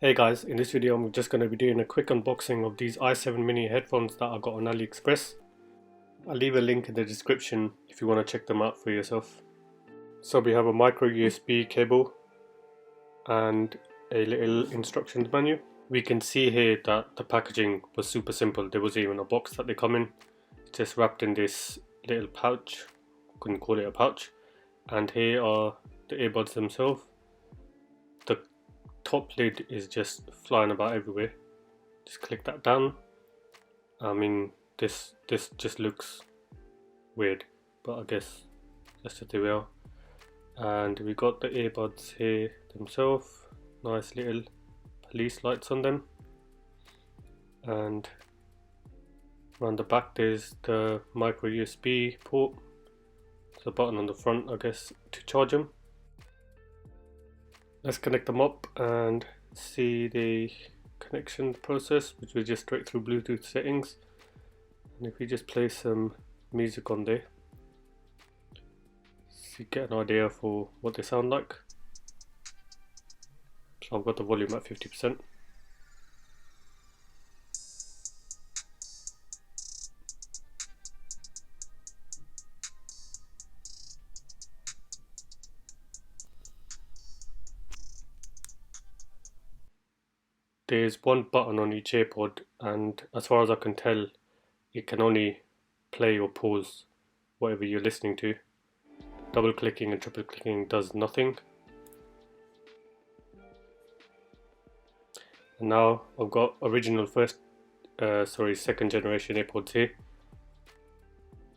Hey guys, in this video I'm just going to be doing a quick unboxing of these i7mini headphones that I got on AliExpress. I'll leave a link in the description if you want to check them out for yourself. So we have a micro USB cable and a little instructions manual. We can see here that the packaging was super simple. There wasn't even a box that they come in. It's just wrapped in this little pouch. Couldn't call it a pouch. And here are the earbuds themselves. The top lid is just flying about everywhere. Just click that down. I mean, this just looks weird, but I guess that's just the way we are. And we got the earbuds here themselves. Nice little police lights on them. And around the back there's the micro USB port. There's a button on the front, I guess, to charge them. Let's connect them up and see the connection process, which was just straight through Bluetooth settings. And if we just play some music on there, so you get an idea for what they sound like. So I've got the volume at 50%. There's one button on each AirPod, and as far as I can tell, it can only play or pause whatever you're listening to. Double clicking and triple clicking does nothing. And now I've got original second generation AirPods here.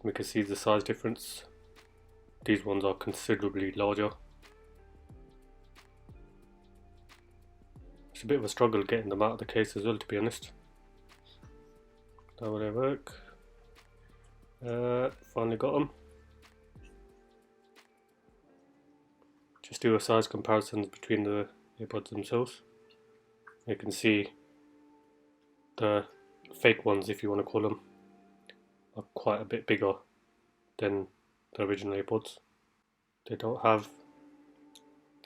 We can see the size difference. These ones are considerably larger. It's a bit of a struggle getting them out of the case as well, to be honest. Now will they work? Finally got them. Just do a size comparison between the earbuds themselves. You can see the fake ones, if you want to call them, are quite a bit bigger than the original AirPods. They don't have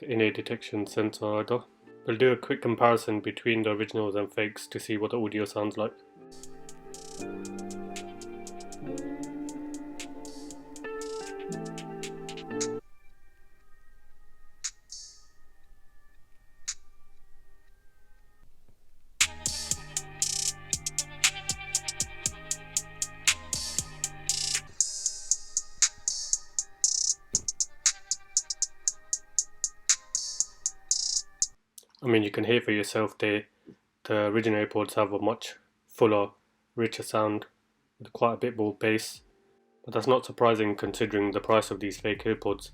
the in-ear detection sensor either. We'll do a quick comparison between the originals and fakes to see what the audio sounds like. I mean, you can hear for yourself the original AirPods have a much fuller, richer sound with quite a bit more bass, but that's not surprising considering the price of these fake AirPods.